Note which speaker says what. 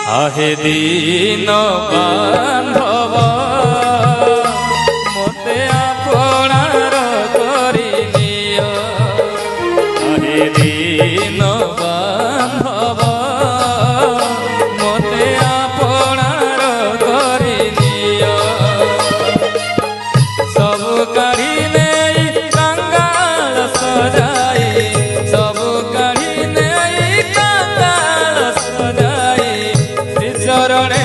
Speaker 1: आहे दीन बांधव मते आपणार करी नियो। आहे दीन बांधव मते आपणार करी नियो। सब काढ़ी नहीं कंगाल सजाई, सब काढ़ी नहीं कंगाल सजाई, श्री चरणे